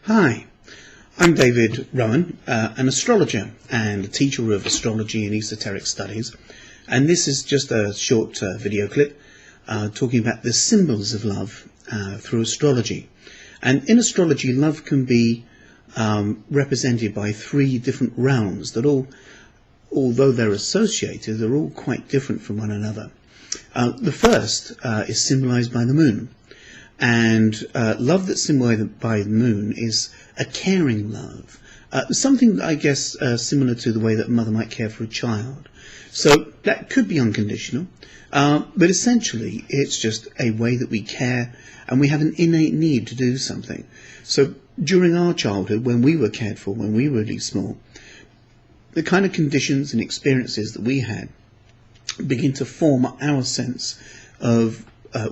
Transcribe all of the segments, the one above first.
Hi, I'm David Rowan, an astrologer and a teacher of astrology and esoteric studies, and this is just a short video clip talking about the symbols of love through astrology. And in astrology, love can be represented by three different realms that although they're associated, they're all quite different from one another. The first is symbolized by the moon. And love that's symbolized by the moon is a caring love, something I guess similar to the way that a mother might care for a child. So that could be unconditional, but essentially it's just a way that we care and we have an innate need to do something. So during our childhood, when we were cared for, when we were really small, the kind of conditions and experiences that we had begin to form our sense of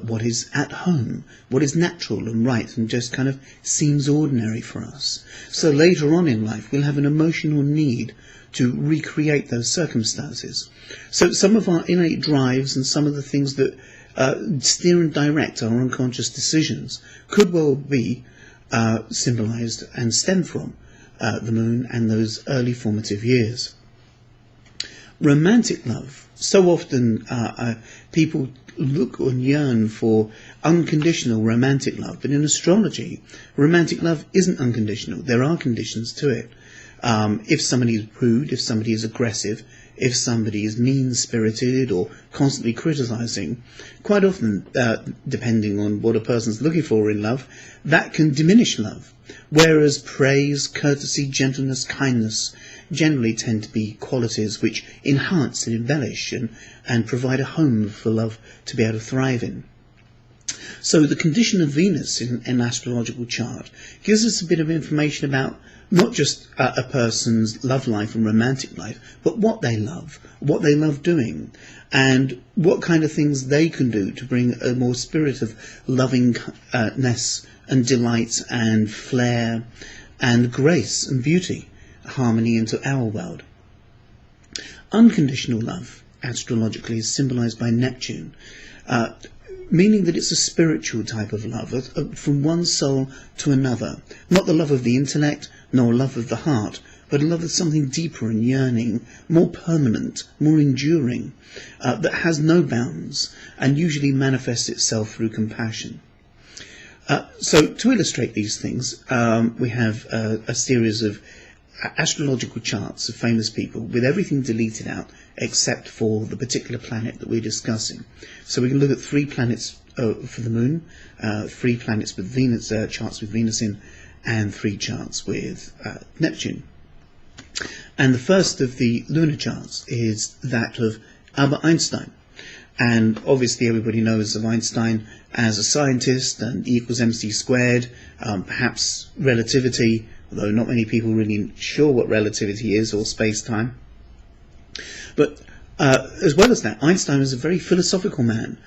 what is at home, what is natural and right and just kind of seems ordinary for us. So later on in life we'll have an emotional need to recreate those circumstances. So some of our innate drives and some of the things that steer and direct our unconscious decisions could well be symbolized and stem from the moon and those early formative years. Romantic love. So often people look and yearn for unconditional romantic love, but in astrology, romantic love isn't unconditional. There are conditions to it. If somebody is rude, if somebody is aggressive, if somebody is mean-spirited or constantly criticizing, quite often, depending on what a person's looking for in love, that can diminish love. Whereas praise, courtesy, gentleness, kindness generally tend to be qualities which enhance and embellish and provide a home for love to be able to thrive in. So the condition of Venus in an astrological chart gives us a bit of information about not just a person's love life and romantic life, but what they love doing, and what kind of things they can do to bring a more spirit of lovingness and delight and flair and grace and beauty, harmony into our world. Unconditional love, astrologically, is symbolized by Neptune, meaning that it's a spiritual type of love, from one soul to another. Not the love of the intellect, nor love of the heart, but a love of something deeper and yearning, more permanent, more enduring, that has no bounds, and usually manifests itself through compassion. So to illustrate these things, we have a series of astrological charts of famous people with everything deleted out except for the particular planet that we're discussing. So we can look at 3 planets for the moon, 3 planets with Venus, charts with Venus in, and 3 charts with Neptune. And the first of the lunar charts is that of Albert Einstein. And obviously everybody knows of Einstein as a scientist and E equals mc squared, perhaps relativity, although not many people really sure what relativity is, or space-time. But as well as that, Einstein was a very philosophical man.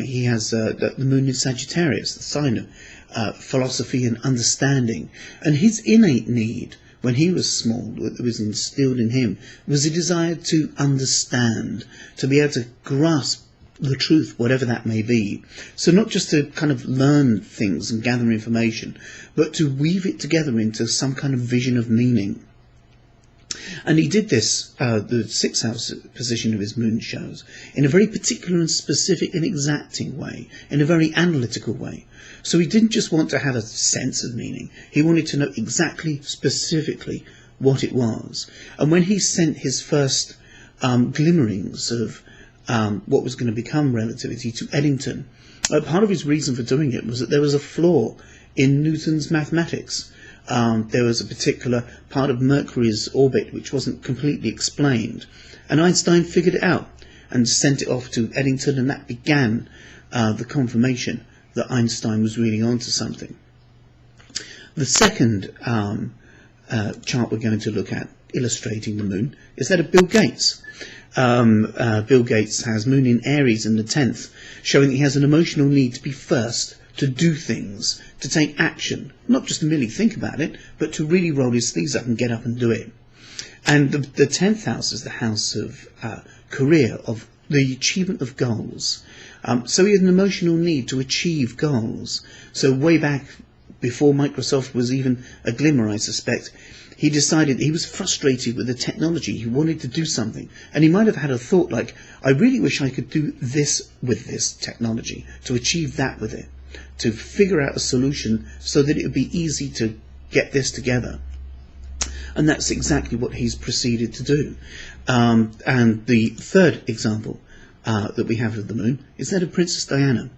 He has the moon in Sagittarius, the sign of philosophy and understanding. And his innate need, when he was small, that was instilled in him, was a desire to understand, to be able to grasp the truth, whatever that may be. So not just to kind of learn things and gather information, but to weave it together into some kind of vision of meaning. And he did this, the 6th house position of his moon shows, in a very particular and specific and exacting way, in a very analytical way. So he didn't just want to have a sense of meaning, he wanted to know exactly, specifically, what it was. And when he sent his first glimmerings of what was going to become relativity to Eddington, part of his reason for doing it was that there was a flaw in Newton's mathematics. There was a particular part of Mercury's orbit which wasn't completely explained, and Einstein figured it out and sent it off to Eddington, and that began the confirmation that Einstein was really onto something. The second chart we're going to look at, illustrating the moon, is that of Bill Gates. Bill Gates has moon in Aries in the 10th, showing that he has an emotional need to be first, to do things, to take action, not just to merely think about it, but to really roll his sleeves up and get up and do it. And the 10th house is the house of career, of the achievement of goals. So he had an emotional need to achieve goals. So way back before Microsoft was even a glimmer, I suspect, he decided he was frustrated with the technology. He wanted to do something. And he might have had a thought like, I really wish I could do this with this technology, to achieve that with it, to figure out a solution so that it would be easy to get this together. And that's exactly what he's proceeded to do. And the third example that we have of the moon is that of Princess Diana.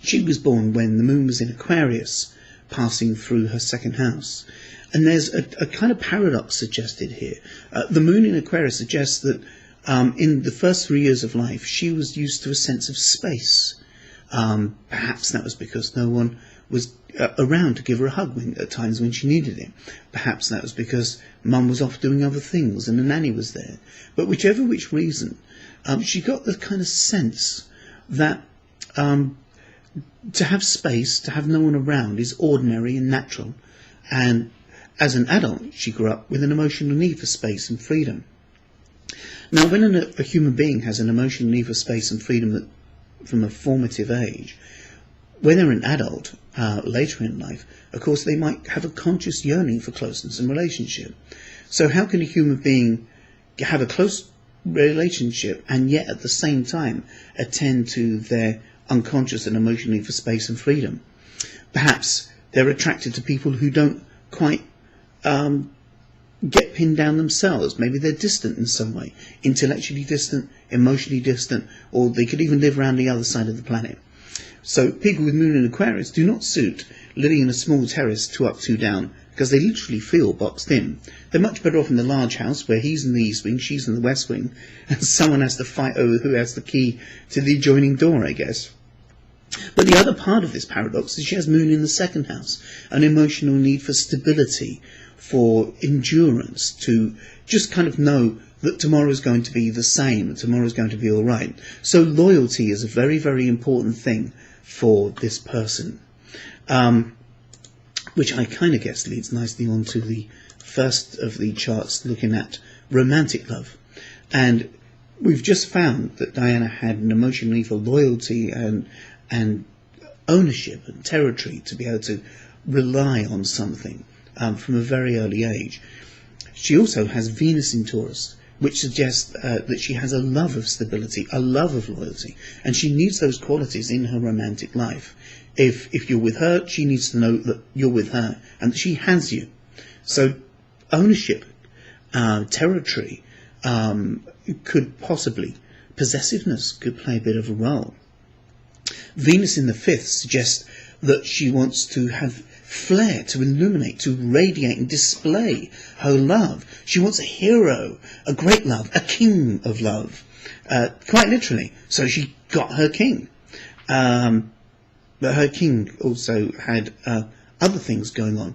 She was born when the moon was in Aquarius, passing through her second house. And there's a kind of paradox suggested here. The moon in Aquarius suggests that in the first 3 years of life, she was used to a sense of space. Perhaps that was because no one was around to give her a hug at times when she needed it. Perhaps that was because mum was off doing other things and a nanny was there. But whichever which reason, she got the kind of sense that to have space, to have no one around, is ordinary and natural. And as an adult, she grew up with an emotional need for space and freedom. Now, when a human being has an emotional need for space and freedom from a formative age, when they're an adult, later in life, of course, they might have a conscious yearning for closeness and relationship. So how can a human being have a close relationship and yet at the same time attend to their unconscious and emotional need for space and freedom? Perhaps they're attracted to people who don't quite get pinned down themselves. Maybe they're distant in some way, intellectually distant, emotionally distant, or they could even live around the other side of the planet. So people with moon in Aquarius do not suit living in a small terrace 2 up, 2 down, because they literally feel boxed in. They're much better off in the large house where he's in the east wing, she's in the west wing, and someone has to fight over who has the key to the adjoining door, I guess. But the other part of this paradox is she has moon in the second house, an emotional need for stability, for endurance, to just kind of know that tomorrow is going to be the same, tomorrow is going to be all right. So loyalty is a very, very important thing for this person, which I kind of guess leads nicely on to the first of the charts looking at romantic love. And we've just found that Diana had an emotional need for loyalty and ownership and territory, to be able to rely on something from a very early age. She also has Venus in Taurus, which suggests that she has a love of stability, a love of loyalty, and she needs those qualities in her romantic life. If you're with her, she needs to know that you're with her and that she has you. So ownership, territory, could possibly, possessiveness could play a bit of a role. Venus in the fifth suggests that she wants to have flair, to illuminate, to radiate and display her love. She wants a hero, a great love, a king of love, quite literally. So she got her king. But her king also had other things going on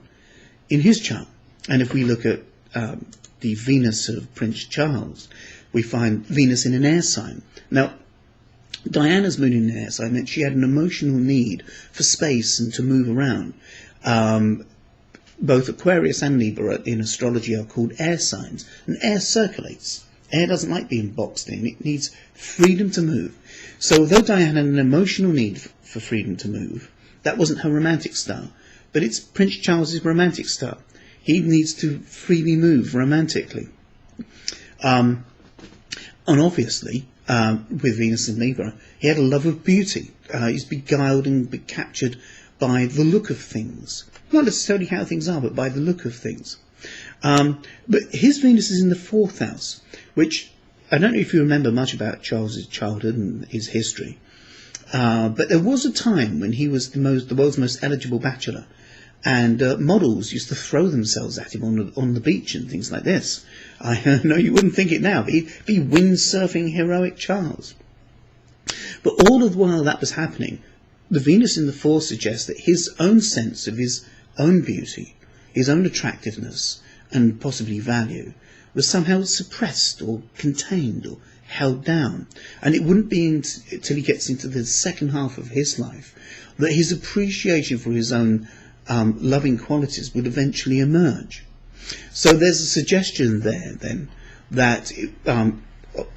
in his chart. And if we look at the Venus of Prince Charles, we find Venus in an air sign. Now, Diana's moon in an air sign meant she had an emotional need for space and to move around. Both Aquarius and Libra in astrology are called air signs, and air circulates. Air doesn't like being boxed in, it needs freedom to move. So although Diana had an emotional need for freedom to move, that wasn't her romantic style, but it's Prince Charles's romantic style. He needs to freely move romantically. And obviously, with Venus and Libra, he had a love of beauty. He's beguiled and be captured by the look of things. Not necessarily how things are, but by the look of things. But his Venus is in the fourth house, which, I don't know if you remember much about Charles's childhood and his history, but there was a time when he was the world's most eligible bachelor, and models used to throw themselves at him on the beach and things like this. I know you wouldn't think it now, but he'd be windsurfing heroic Charles. But all the while that was happening, the Venus in the fourth suggests that his own sense of his own beauty, his own attractiveness, and possibly value, was somehow suppressed or contained or held down. And it wouldn't be until he gets into the second half of his life that his appreciation for his own loving qualities would eventually emerge. So there's a suggestion there then that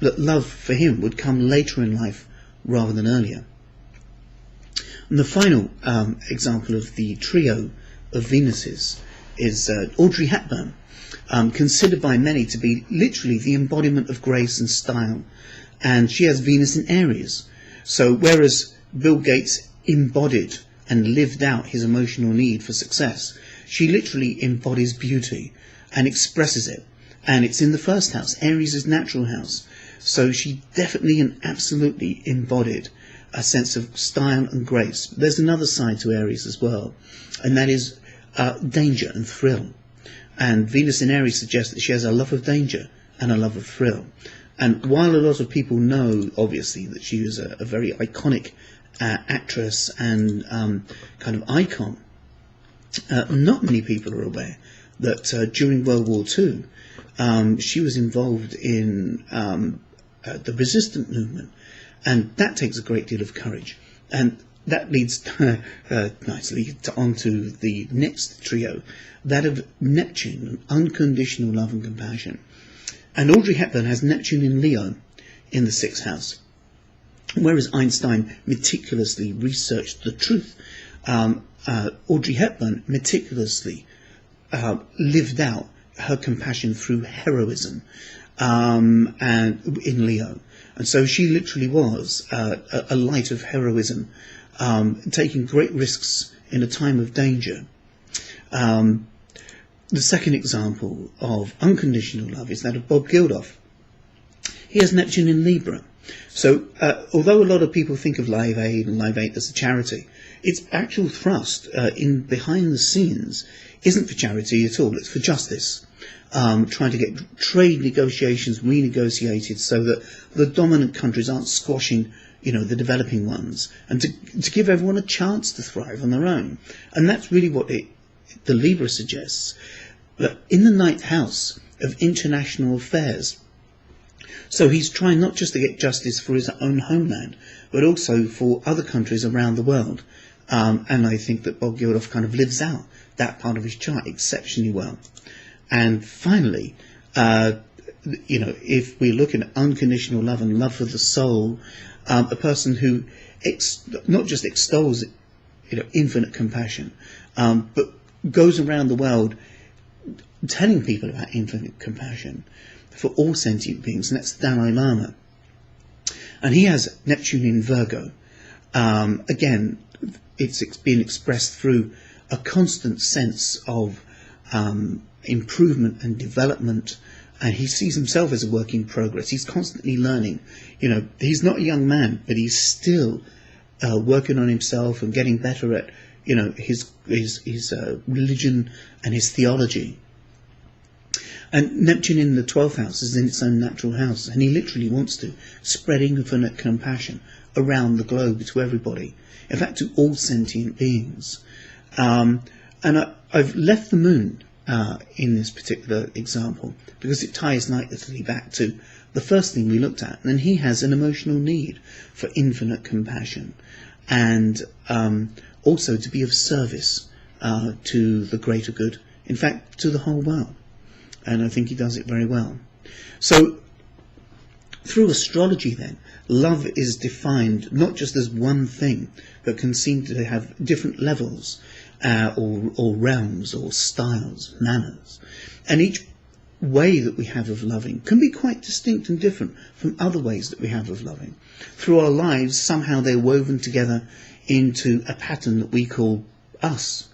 love for him would come later in life rather than earlier. And the final example of the trio of Venuses is Audrey Hepburn, considered by many to be literally the embodiment of grace and style. And she has Venus in Aries. So whereas Bill Gates embodied and lived out his emotional need for success, she literally embodies beauty and expresses it. And it's in the first house. Aries is natural house. So she definitely and absolutely embodied a sense of style and grace. But there's another side to Aries as well, and that is danger and thrill. And Venus in Aries suggests that she has a love of danger and a love of thrill. And while a lot of people know, obviously, that she was a very iconic actress and kind of icon, not many people are aware that during World War II, she was involved in the resistance movement, and that takes a great deal of courage. And that leads nicely onto the next trio, that of Neptune, unconditional love and compassion. And Audrey Hepburn has Neptune in Leo in the 6th house. Whereas Einstein meticulously researched the truth, Audrey Hepburn meticulously lived out her compassion through heroism and in Leo. And so she literally was a light of heroism, taking great risks in a time of danger. The second example of unconditional love is that of Bob Geldof. He has Neptune in Libra. So although a lot of people think of Live Aid and Live Aid as a charity, its actual thrust in behind the scenes isn't for charity at all, it's for justice. Trying to get trade negotiations renegotiated so that the dominant countries aren't squashing, the developing ones, and to give everyone a chance to thrive on their own. And that's really what the Libra suggests, that in the 9th house of international affairs. So he's trying not just to get justice for his own homeland, but also for other countries around the world. And I think that Bob Geldof kind of lives out that part of his chart exceptionally well. And finally, if we look at unconditional love and love for the soul, a person who not just extols, infinite compassion, but goes around the world telling people about infinite compassion for all sentient beings, and that's the Dalai Lama. And he has Neptune in Virgo. Again, it's been expressed through a constant sense of improvement and development, and he sees himself as a work in progress. He's constantly learning. He's not a young man, but he's still working on himself and getting better at his religion and his theology. And Neptune in the 12th house is in its own natural house, and he literally wants to spread infinite compassion around the globe to everybody, in fact to all sentient beings. And I've left the moon in this particular example because it ties nicely back to the first thing we looked at. And he has an emotional need for infinite compassion and also to be of service to the greater good, in fact to the whole world. And I think he does it very well. So through astrology then, love is defined not just as one thing, but can seem to have different levels or realms or styles, manners. And each way that we have of loving can be quite distinct and different from other ways that we have of loving. Through our lives, somehow they're woven together into a pattern that we call us.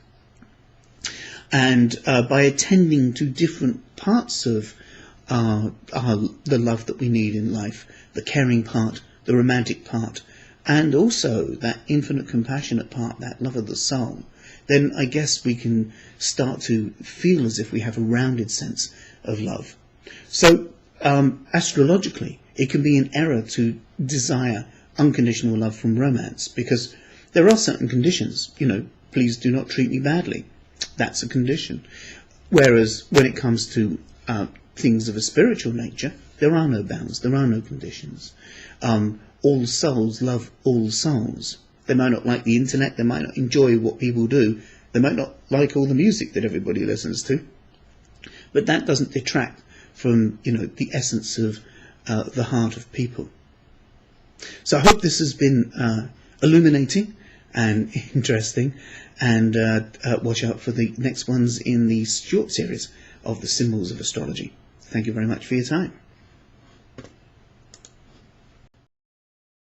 And by attending to different parts of the love that we need in life, the caring part, the romantic part, and also that infinite compassionate part, that love of the soul, then I guess we can start to feel as if we have a rounded sense of love. So astrologically, it can be an error to desire unconditional love from romance, because there are certain conditions. Please do not treat me badly. That's a condition. Whereas when it comes to things of a spiritual nature, there are no bounds, there are no conditions. All souls love all souls. They might not like the internet, they might not enjoy what people do, they might not like all the music that everybody listens to, but that doesn't detract from the essence of the heart of people. So I hope this has been illuminating and interesting, and watch out for the next ones in the short series of the symbols of astrology. Thank you very much for your time.